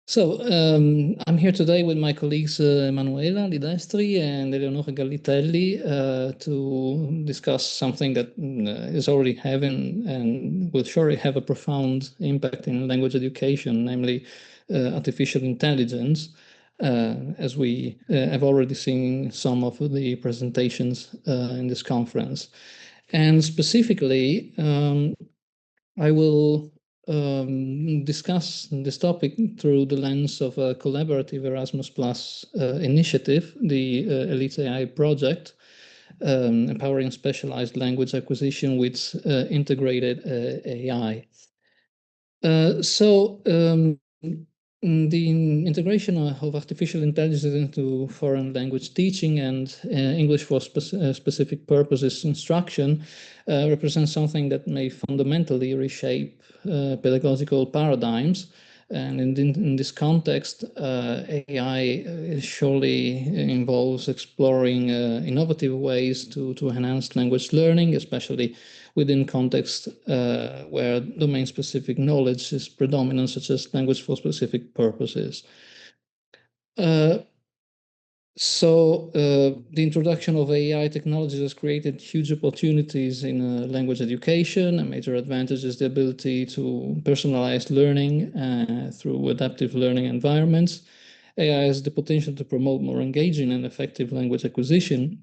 I'm here today with my colleagues Emanuela Li Destri and Eleonora Gallitelli to discuss something that is already having and will surely have a profound impact in language education, namely artificial intelligence, as we have already seen some of the presentations in this conference. And specifically, I will discuss this topic through the lens of a collaborative Erasmus Plus initiative, the Elite AI project, empowering specialized language acquisition with integrated AI. The integration of artificial intelligence into foreign language teaching and English for specific purposes instruction represents something that may fundamentally reshape pedagogical paradigms. And in this context, AI surely involves exploring innovative ways to enhance language learning, especially within context where domain-specific knowledge is predominant, such as language for specific purposes. The introduction of AI technologies has created huge opportunities in language education. A major advantage is the ability to personalize learning through adaptive learning environments. AI has the potential to promote more engaging and effective language acquisition.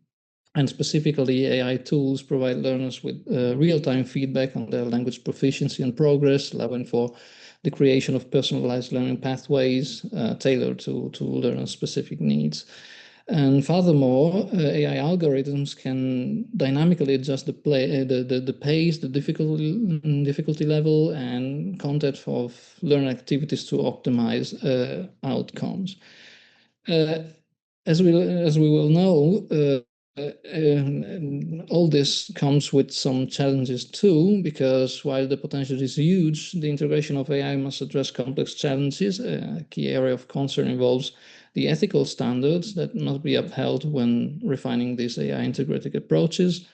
And specifically, AI tools provide learners with real-time feedback on their language proficiency and progress, allowing for the creation of personalized learning pathways tailored to learners' specific needs. And furthermore, AI algorithms can dynamically adjust the pace, the difficulty level, and content of learning activities to optimize outcomes. As we will know, all this comes with some challenges too, because while the potential is huge, the integration of AI must address complex challenges. A key area of concern involves the ethical standards that must be upheld when refining these AI integrated approaches.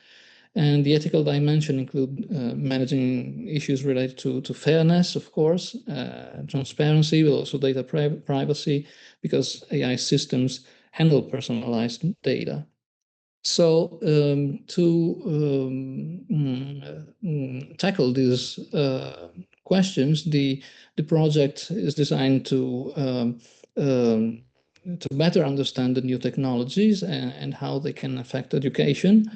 And the ethical dimension include managing issues related to fairness, of course, transparency, but also data privacy, because AI systems handle personalized data. So to tackle these questions, the project is designed to better understand the new technologies and how they can affect education,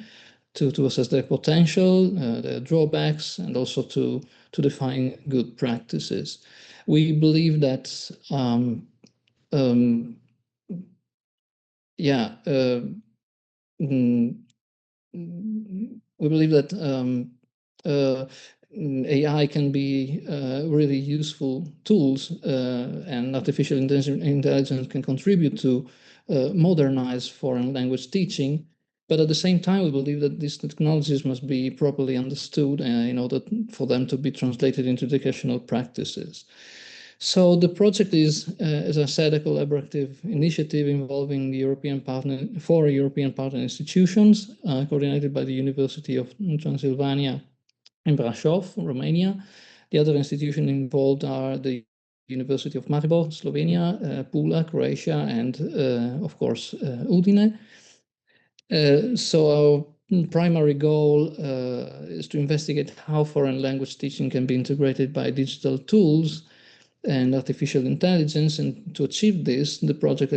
to assess their potential, their drawbacks, and also to define good practices. We believe that we believe that AI can be really useful tools, and artificial intelligence can contribute to modernize foreign language teaching. But at the same time, we believe that these technologies must be properly understood in order for them to be translated into educational practices. So the project is, as I said, a collaborative initiative involving the four European partner institutions, coordinated by the University of Transylvania in Brașov, Romania. The other institutions involved are the University of Maribor, Slovenia, Pula, Croatia, and of course, Udine. So our primary goal is to investigate how foreign language teaching can be integrated by digital tools and artificial intelligence. And to achieve this, the project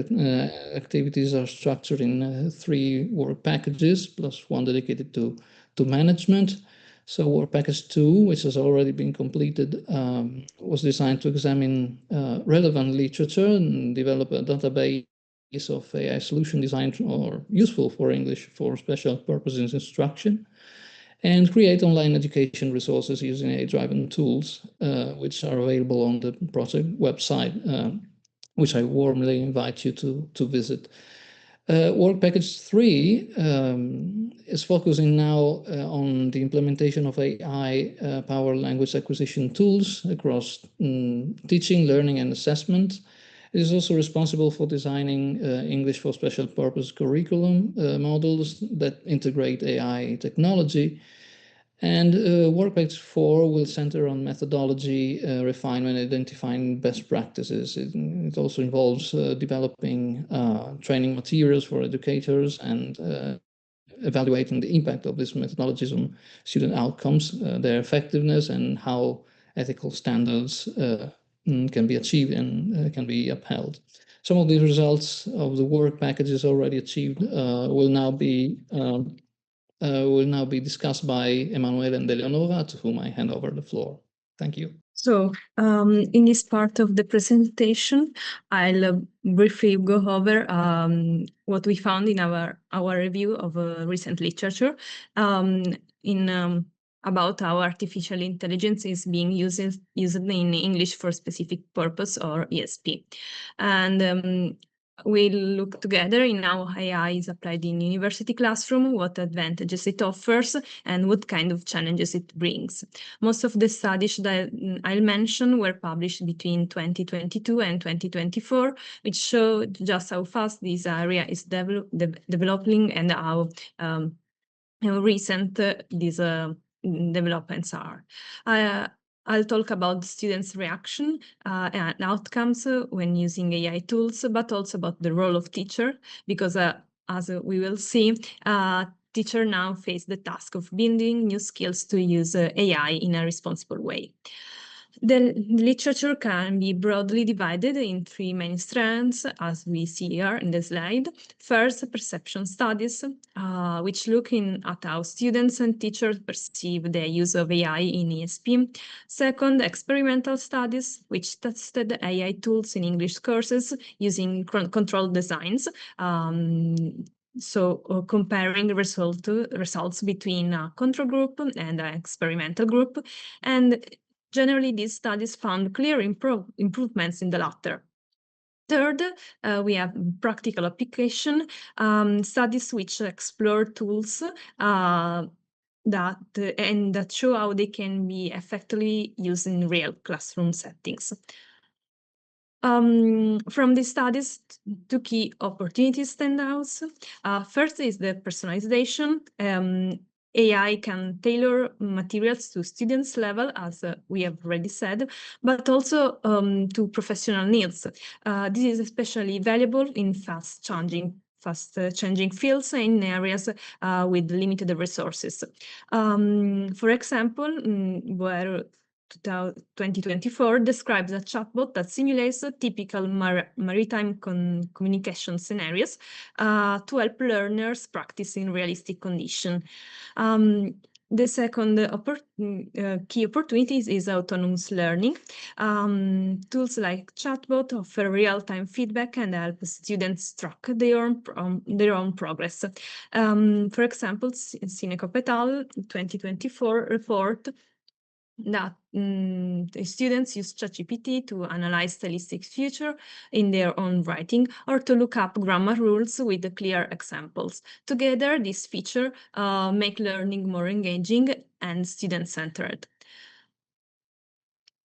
activities are structured in 3 work packages, plus one dedicated to management. So work package 2, which has already been completed, was designed to examine relevant literature and develop a database of AI solution designed or useful for English for special purposes instruction, and create online education resources using AI-driven tools, which are available on the project website, which I warmly invite you to visit. Work package 3 is focusing now on the implementation of AI-powered language acquisition tools across teaching, learning, and assessment. It is also responsible for designing English for special purpose curriculum models that integrate AI technology. And work package 4 will center on methodology refinement, identifying best practices. It also involves developing training materials for educators and evaluating the impact of these methodologies on student outcomes, their effectiveness, and how ethical standards can be achieved and can be upheld. Some of the results of the work packages already achieved will now be discussed by Emanuela and Eleonora, to whom I hand over the floor. Thank you. So in this part of the presentation, I'll briefly go over what we found in our review of recent literature about how artificial intelligence is being used in English for specific purpose, or ESP. And we'll look together in how AI is applied in university classroom, what advantages it offers, and what kind of challenges it brings. Most of the studies that I'll mention were published between 2022 and 2024, which show just how fast this area is developing and how recent these developments are. I'll talk about the students' reaction and outcomes when using AI tools, but also about the role of teacher, because as we will see, teachers now face the task of building new skills to use AI in a responsible way. The literature can be broadly divided in 3 main strands, as we see here in the slide. First, perception studies, which look at how students and teachers perceive the use of AI in ESP. Second, experimental studies, which tested AI tools in English courses using controlled designs. So comparing results between a control group and an experimental group. And generally, these studies found clear improvements in the latter. Third, we have practical application studies which explore tools that show how they can be effectively used in real classroom settings. From these studies, 2 key opportunities stand out. First is the personalization. AI can tailor materials to students' level, as we have already said, but also to professional needs. This is especially valuable in fast-changing fields in areas with limited resources. For example, where 2024 describes a chatbot that simulates typical maritime communication scenarios to help learners practice in realistic conditions. The second key opportunity is autonomous learning. Tools like chatbot offer real-time feedback and help students track their own progress. For example, Sinekop et al. 2024 report that the students use ChatGPT to analyze stylistic features in their own writing or to look up grammar rules with clear examples. Together, these features make learning more engaging and student-centered.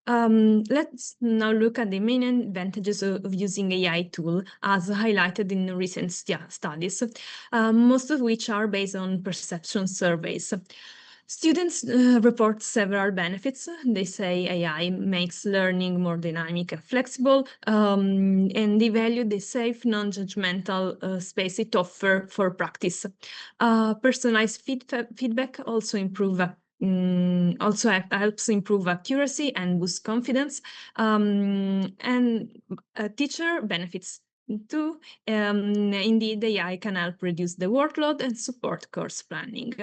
Let's now look at the main advantages of using AI tool as highlighted in recent studies, most of which are based on perception surveys. Students report several benefits. They say AI makes learning more dynamic and flexible, and they value the safe, non-judgmental space it offers for practice. Personalized feedback also helps improve accuracy and boost confidence, and teacher benefits too. Indeed, AI can help reduce the workload and support course planning.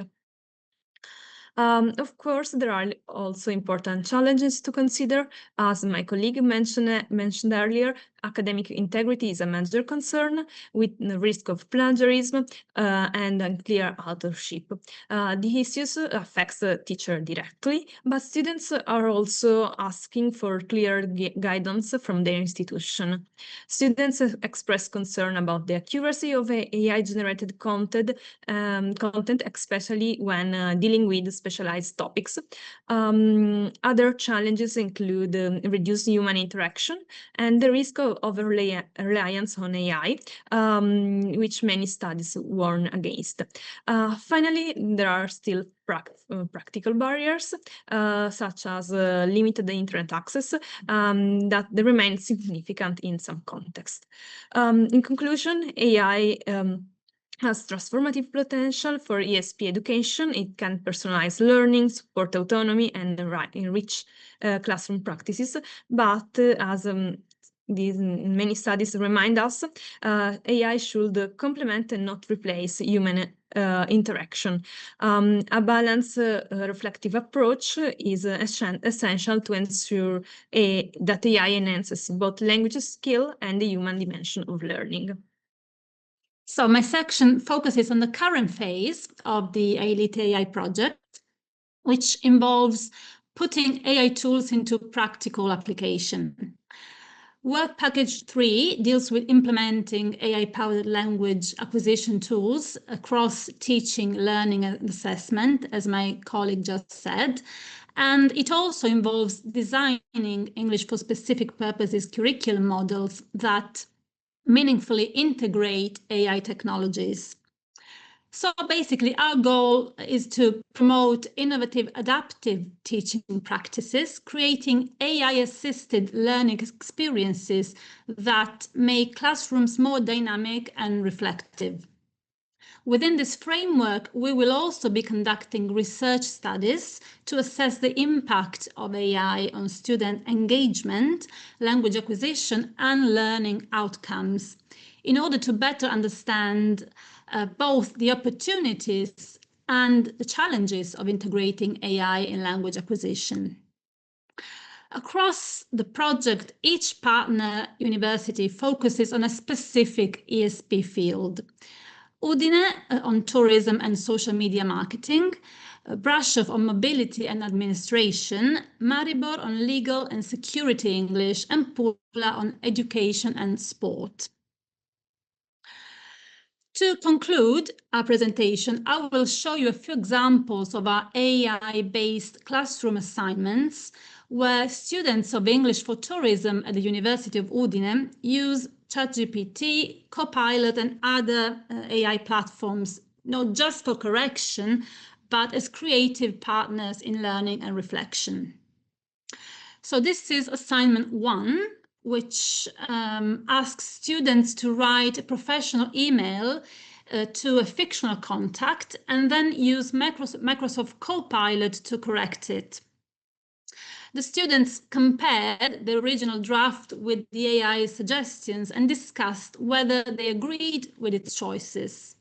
Of course, there are also important challenges to consider. As my colleague mentioned earlier, academic integrity is a major concern, with the risk of plagiarism and unclear authorship. The issues affects the teacher directly, but students are also asking for clear guidance from their institution. Students express concern about the accuracy of AI-generated content, especially when dealing with specialized topics. Other challenges include reduced human interaction and the risk of reliance on AI, which many studies warn against. Finally, there are still practical barriers, such as limited internet access, that remain significant in some contexts. In conclusion, AI has transformative potential for ESP education. It can personalize learning, support autonomy, and enrich classroom practices. But as many studies remind us, AI should complement and not replace human interaction. A balanced, reflective approach is essential to ensure that AI enhances both language skill and the human dimension of learning. So my section focuses on the current phase of the Elite AI project, which involves putting AI tools into practical application. Work Package 3 deals with implementing AI-powered language acquisition tools across teaching, learning, and assessment, as my colleague just said. And it also involves designing English for specific purposes curriculum models that meaningfully integrate AI technologies. So basically, our goal is to promote innovative, adaptive teaching practices, creating AI-assisted learning experiences that make classrooms more dynamic and reflective. Within this framework, we will also be conducting research studies to assess the impact of AI on student engagement, language acquisition, and learning outcomes, in order to better understand both the opportunities and the challenges of integrating AI in language acquisition. Across the project, each partner university focuses on a specific ESP field. Udine on tourism and social media marketing, Brasov on mobility and administration, Maribor on legal and security English, and Pula on education and sport. To conclude our presentation, I will show you a few examples of our AI-based classroom assignments where students of English for Tourism at the University of Udine use ChatGPT, Copilot, and other AI platforms, not just for correction, but as creative partners in learning and reflection. So this is assignment 1, which asks students to write a professional email to a fictional contact and then use Microsoft Copilot to correct it. The students compared the original draft with the AI suggestions and discussed whether they agreed with its choices.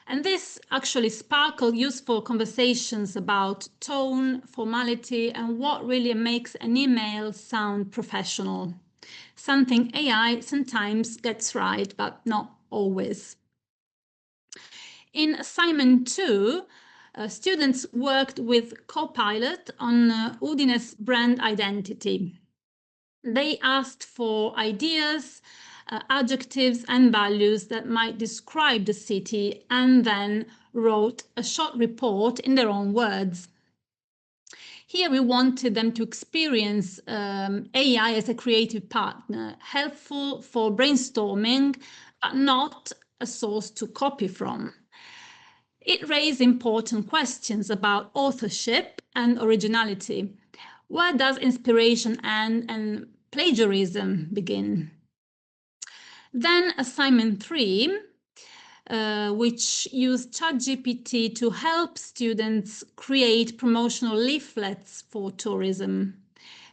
And this actually sparkled useful conversations about tone, formality, and what really makes an email sound professional. Something AI sometimes gets right, but not always. In assignment 2, students worked with Copilot on Udine's brand identity. They asked for ideas, adjectives and values that might describe the city, and then wrote a short report in their own words. Here we wanted them to experience AI as a creative partner, helpful for brainstorming, but not a source to copy from. It raised important questions about authorship and originality. Where does inspiration and plagiarism begin? Then assignment 3, which used ChatGPT to help students create promotional leaflets for tourism.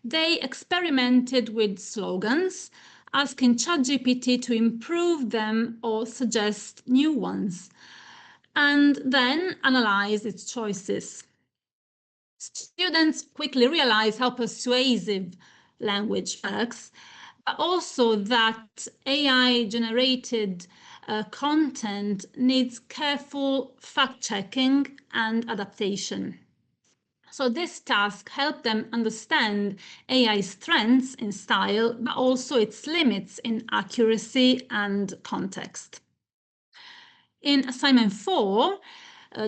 They experimented with slogans, asking ChatGPT to improve them or suggest new ones, and then analyze its choices. Students quickly realized how persuasive language works, but also that AI-generated content needs careful fact-checking and adaptation. So this task helped them understand AI's strengths in style, but also its limits in accuracy and context. In assignment 4,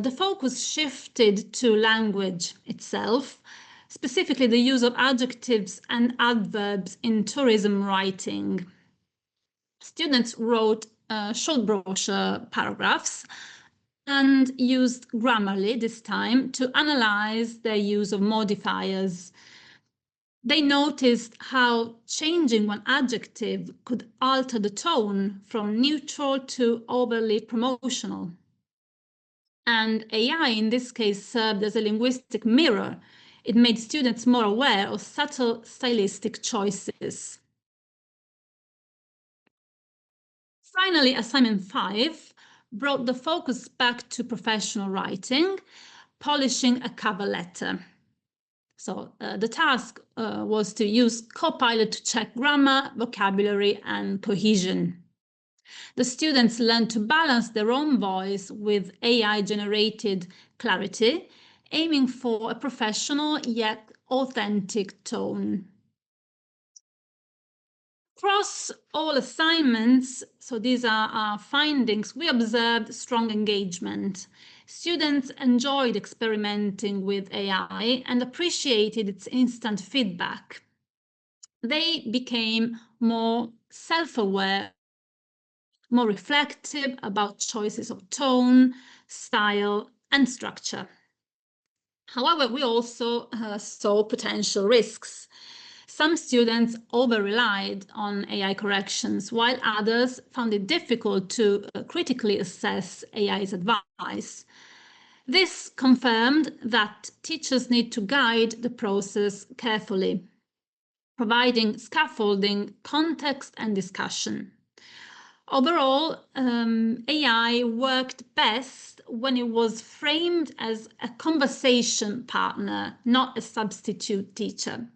the focus shifted to language itself, specifically the use of adjectives and adverbs in tourism writing. Students wrote short brochure paragraphs and used Grammarly this time to analyze their use of modifiers. They noticed how changing one adjective could alter the tone from neutral to overly promotional. And AI, in this case, served as a linguistic mirror. It made students more aware of subtle stylistic choices. Finally, assignment 5 brought the focus back to professional writing, polishing a cover letter. So the task was to use Copilot to check grammar, vocabulary, and cohesion. The students learned to balance their own voice with AI-generated clarity, aiming for a professional yet authentic tone. Across all assignments, so these are our findings, we observed strong engagement. Students enjoyed experimenting with AI and appreciated its instant feedback. They became more self-aware, more reflective about choices of tone, style, and structure. However, we also saw potential risks. Some students over-relied on AI corrections, while others found it difficult to critically assess AI's advice. This confirmed that teachers need to guide the process carefully, providing scaffolding, context, and discussion. Overall, AI worked best when it was framed as a conversation partner, not a substitute teacher.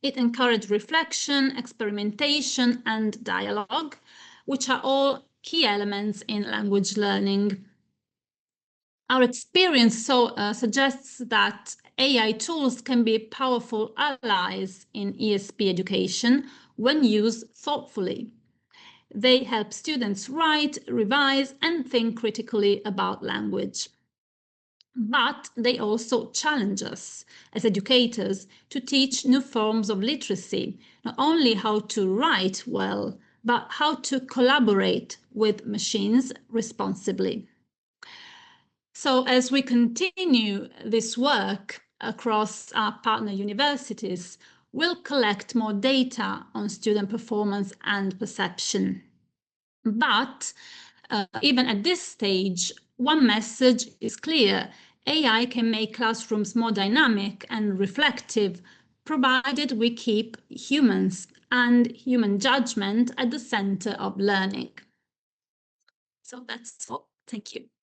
It encouraged reflection, experimentation, and dialogue, which are all key elements in language learning. Our experience suggests that AI tools can be powerful allies in ESP education when used thoughtfully. They help students write, revise, and think critically about language. But they also challenge us as educators to teach new forms of literacy, not only how to write well, but how to collaborate with machines responsibly. So as we continue this work across our partner universities, we'll collect more data on student performance and perception. But even at this stage, one message is clear. AI can make classrooms more dynamic and reflective, provided we keep humans and human judgment at the center of learning. So that's all. Thank you.